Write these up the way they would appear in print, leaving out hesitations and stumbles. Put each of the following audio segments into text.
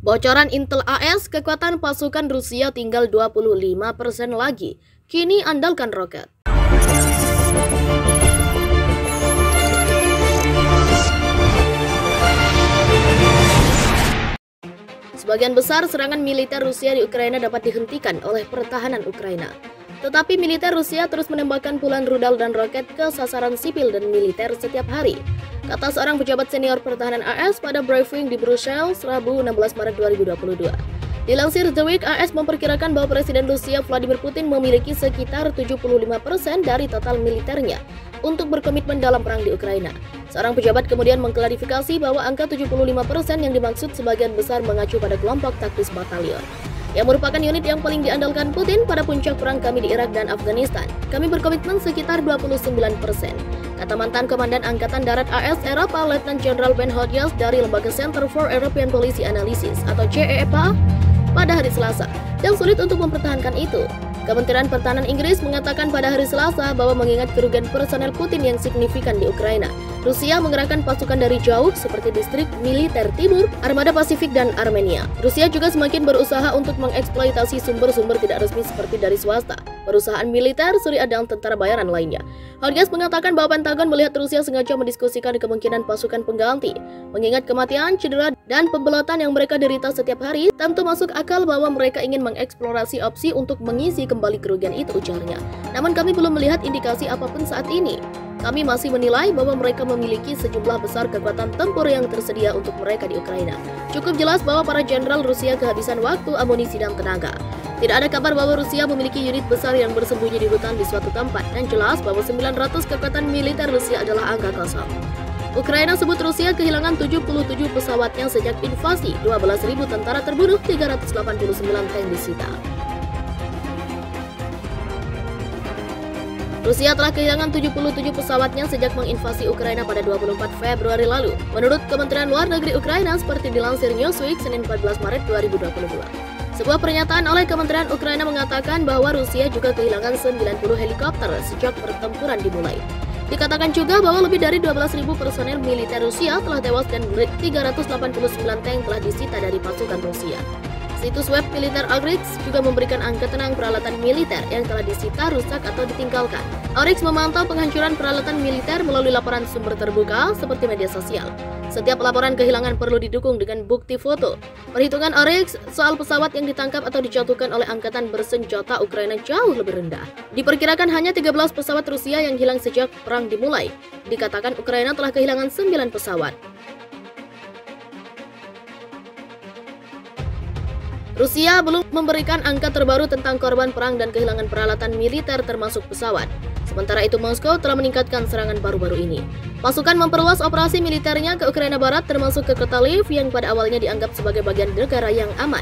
Bocoran Intel AS, kekuatan pasukan Rusia tinggal 25% lagi. Kini andalkan roket. Sebagian besar serangan militer Rusia di Ukraina dapat dihentikan oleh pertahanan Ukraina. Tetapi militer Rusia terus menembakkan puluhan rudal dan roket ke sasaran sipil dan militer setiap hari, kata seorang pejabat senior pertahanan AS pada briefing di Brussels, Rabu 16 Maret 2022. Dilansir The Week, AS memperkirakan bahwa Presiden Rusia Vladimir Putin memiliki sekitar 75% dari total militernya untuk berkomitmen dalam perang di Ukraina. Seorang pejabat kemudian mengklarifikasi bahwa angka 75% yang dimaksud sebagian besar mengacu pada kelompok taktis batalion, yang merupakan unit yang paling diandalkan Putin pada puncak perang kami di Irak dan Afghanistan. Kami berkomitmen sekitar 29%, kata mantan Komandan Angkatan Darat AS Eropa Letnan Jenderal Ben Hodges dari Lembaga Center for European Policy Analysis atau CEPA pada hari Selasa, dan sulit untuk mempertahankan itu. Kementerian Pertahanan Inggris mengatakan pada hari Selasa bahwa mengingat kerugian personel Putin yang signifikan di Ukraina, Rusia mengerahkan pasukan dari jauh seperti distrik militer timur, armada Pasifik, dan Armenia. Rusia juga semakin berusaha untuk mengeksploitasi sumber-sumber tidak resmi seperti dari swasta, perusahaan militer, Suriah, dan tentara bayaran lainnya. Hodges mengatakan bahwa Pentagon melihat Rusia sengaja mendiskusikan kemungkinan pasukan pengganti. Mengingat kematian, cedera, dan pembelotan yang mereka derita setiap hari, tentu masuk akal bahwa mereka ingin mengeksplorasi opsi untuk mengisi kembali kerugian itu, ujarnya. Namun kami belum melihat indikasi apapun saat ini. Kami masih menilai bahwa mereka memiliki sejumlah besar kekuatan tempur yang tersedia untuk mereka di Ukraina. Cukup jelas bahwa para jenderal Rusia kehabisan waktu, amunisi, dan tenaga. Tidak ada kabar bahwa Rusia memiliki unit besar yang bersembunyi di hutan di suatu tempat, dan jelas bahwa 900 kekuatan militer Rusia adalah angka kosong. Ukraina sebut Rusia kehilangan 77 pesawatnya sejak invasi, 12.000 tentara terbunuh, 389 tank disita. Rusia telah kehilangan 77 pesawatnya sejak menginvasi Ukraina pada 24 Februari lalu, menurut Kementerian Luar Negeri Ukraina seperti dilansir Newsweek Senin 14 Maret 2022. Sebuah pernyataan oleh Kementerian Ukraina mengatakan bahwa Rusia juga kehilangan 90 helikopter sejak pertempuran dimulai. Dikatakan juga bahwa lebih dari 12.000 personel militer Rusia telah tewas dan 389 tank telah disita dari pasukan Rusia. Situs web militer Oryx juga memberikan angka tenang peralatan militer yang telah disita, rusak, atau ditinggalkan. Oryx memantau penghancuran peralatan militer melalui laporan sumber terbuka seperti media sosial. Setiap laporan kehilangan perlu didukung dengan bukti foto. Perhitungan Oryx soal pesawat yang ditangkap atau dijatuhkan oleh angkatan bersenjata Ukraina jauh lebih rendah. Diperkirakan hanya 13 pesawat Rusia yang hilang sejak perang dimulai. Dikatakan Ukraina telah kehilangan 9 pesawat. Rusia belum memberikan angka terbaru tentang korban perang dan kehilangan peralatan militer termasuk pesawat. Sementara itu, Moskow telah meningkatkan serangan baru-baru ini. Pasukan memperluas operasi militernya ke Ukraina Barat termasuk ke kota Lviv yang pada awalnya dianggap sebagai bagian negara yang aman.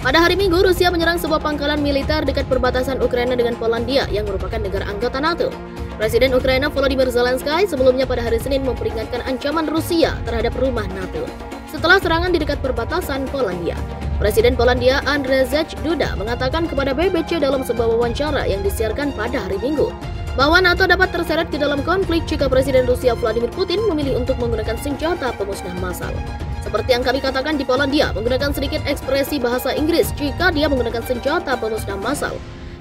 Pada hari Minggu, Rusia menyerang sebuah pangkalan militer dekat perbatasan Ukraina dengan Polandia yang merupakan negara anggota NATO. Presiden Ukraina Volodymyr Zelensky sebelumnya pada hari Senin memperingatkan ancaman Rusia terhadap rumah NATO setelah serangan di dekat perbatasan Polandia. Presiden Polandia Andrzej Duda mengatakan kepada BBC dalam sebuah wawancara yang disiarkan pada hari Minggu bahwa NATO dapat terseret ke dalam konflik jika Presiden Rusia Vladimir Putin memilih untuk menggunakan senjata pemusnah massal. Seperti yang kami katakan di Polandia, menggunakan sedikit ekspresi bahasa Inggris jika dia menggunakan senjata pemusnah massal,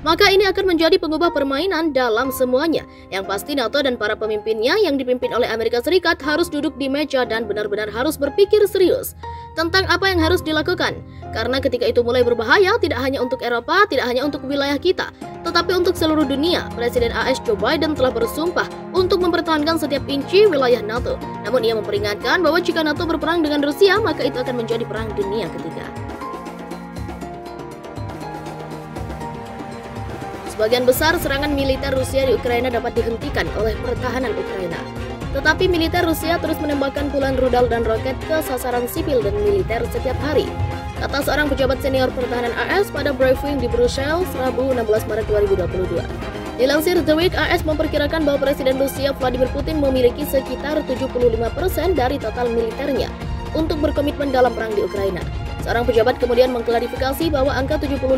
maka ini akan menjadi pengubah permainan dalam semuanya. Yang pasti NATO dan para pemimpinnya yang dipimpin oleh Amerika Serikat harus duduk di meja dan benar-benar harus berpikir serius tentang apa yang harus dilakukan. Karena ketika itu mulai berbahaya, tidak hanya untuk Eropa, tidak hanya untuk wilayah kita, tetapi untuk seluruh dunia. Presiden AS Joe Biden telah bersumpah untuk mempertahankan setiap inci wilayah NATO. Namun ia memperingatkan bahwa jika NATO berperang dengan Rusia, maka itu akan menjadi perang dunia ketiga. Sebagian besar serangan militer Rusia di Ukraina dapat dihentikan oleh pertahanan Ukraina. Tetapi militer Rusia terus menembakkan puluhan rudal dan roket ke sasaran sipil dan militer setiap hari, kata seorang pejabat senior pertahanan AS pada briefing di Brussels, Rabu 16 Maret 2022. Dilansir The Week, AS memperkirakan bahwa Presiden Rusia Vladimir Putin memiliki sekitar 75% dari total militernya untuk berkomitmen dalam perang di Ukraina. Seorang pejabat kemudian mengklarifikasi bahwa angka 75%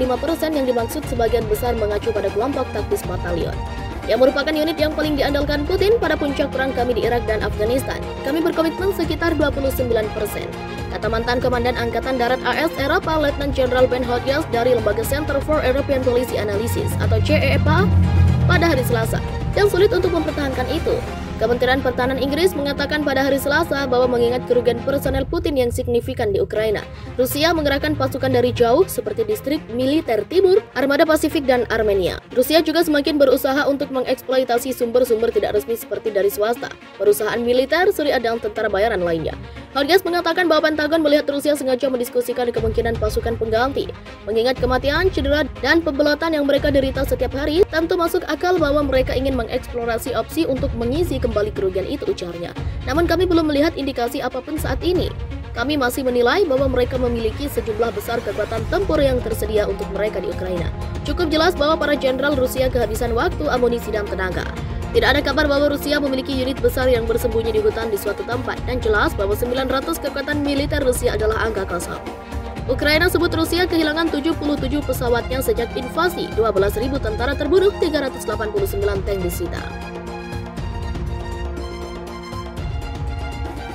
yang dimaksud sebagian besar mengacu pada kelompok taktis batalion, yang merupakan unit yang paling diandalkan Putin pada puncak perang kami di Irak dan Afghanistan. Kami berkomitmen sekitar 29%, kata mantan Komandan Angkatan Darat AS Eropa Letnan Jenderal Ben Hodges dari Lembaga Center for European Policy Analysis atau CEPA pada hari Selasa. Yang sulit untuk mempertahankan itu. Kementerian Pertahanan Inggris mengatakan pada hari Selasa bahwa mengingat kerugian personel Putin yang signifikan di Ukraina, Rusia mengerahkan pasukan dari jauh seperti distrik militer timur, armada Pasifik, dan Armenia. Rusia juga semakin berusaha untuk mengeksploitasi sumber-sumber tidak resmi seperti dari swasta, perusahaan militer, syariah, dan tentara bayaran lainnya. Hodges mengatakan bahwa Pentagon melihat Rusia sengaja mendiskusikan kemungkinan pasukan pengganti. Mengingat kematian, cedera, dan pembelotan yang mereka derita setiap hari, tentu masuk akal bahwa mereka ingin mengeksplorasi opsi untuk mengisi kembali kerugian itu, ujarnya. Namun kami belum melihat indikasi apapun saat ini. Kami masih menilai bahwa mereka memiliki sejumlah besar kekuatan tempur yang tersedia untuk mereka di Ukraina. Cukup jelas bahwa para jenderal Rusia kehabisan waktu, amunisi, dan tenaga. Tidak ada kabar bahwa Rusia memiliki unit besar yang bersembunyi di hutan di suatu tempat, dan jelas bahwa 900 kekuatan militer Rusia adalah angka kosong. Ukraina sebut Rusia kehilangan 77 pesawatnya sejak invasi, 12.000 tentara terbunuh, 389 tank disita.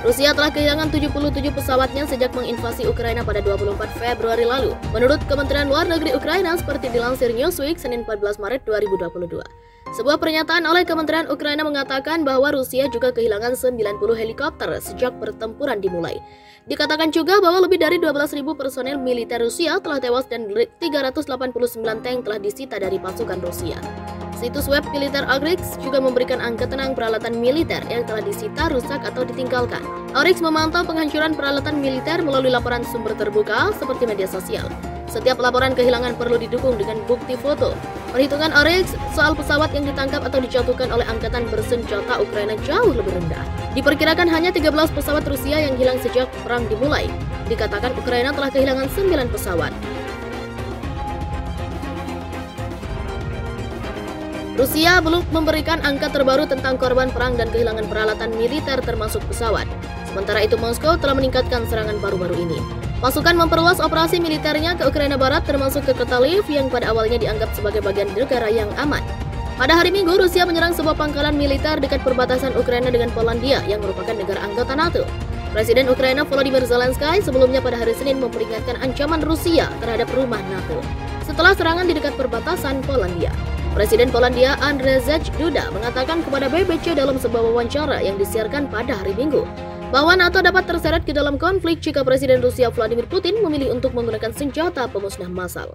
Rusia telah kehilangan 77 pesawatnya sejak menginvasi Ukraina pada 24 Februari lalu. Menurut Kementerian Luar Negeri Ukraina seperti dilansir Newsweek Senin 14 Maret 2022. Sebuah pernyataan oleh Kementerian Ukraina mengatakan bahwa Rusia juga kehilangan 90 helikopter sejak pertempuran dimulai. Dikatakan juga bahwa lebih dari 12.000 personel militer Rusia telah tewas dan 389 tank telah disita dari pasukan Rusia. Situs web militer Oryx juga memberikan angka tenang peralatan militer yang telah disita, rusak, atau ditinggalkan. Oryx memantau penghancuran peralatan militer melalui laporan sumber terbuka seperti media sosial. Setiap laporan kehilangan perlu didukung dengan bukti foto. Perhitungan Oryx soal pesawat yang ditangkap atau dijatuhkan oleh angkatan bersenjata Ukraina jauh lebih rendah. Diperkirakan hanya 13 pesawat Rusia yang hilang sejak perang dimulai. Dikatakan Ukraina telah kehilangan 9 pesawat. Rusia belum memberikan angka terbaru tentang korban perang dan kehilangan peralatan militer termasuk pesawat. Sementara itu Moskow telah meningkatkan serangan baru-baru ini. Pasukan memperluas operasi militernya ke Ukraina Barat termasuk ke kota Lviv yang pada awalnya dianggap sebagai bagian negara yang aman. Pada hari Minggu, Rusia menyerang sebuah pangkalan militer dekat perbatasan Ukraina dengan Polandia yang merupakan negara anggota NATO. Presiden Ukraina Volodymyr Zelensky sebelumnya pada hari Senin memperingatkan ancaman Rusia terhadap rumah NATO setelah serangan di dekat perbatasan Polandia. Presiden Polandia Andrzej Duda mengatakan kepada BBC dalam sebuah wawancara yang disiarkan pada hari Minggu bahwa NATO dapat terseret ke dalam konflik jika Presiden Rusia Vladimir Putin memilih untuk menggunakan senjata pemusnah massal.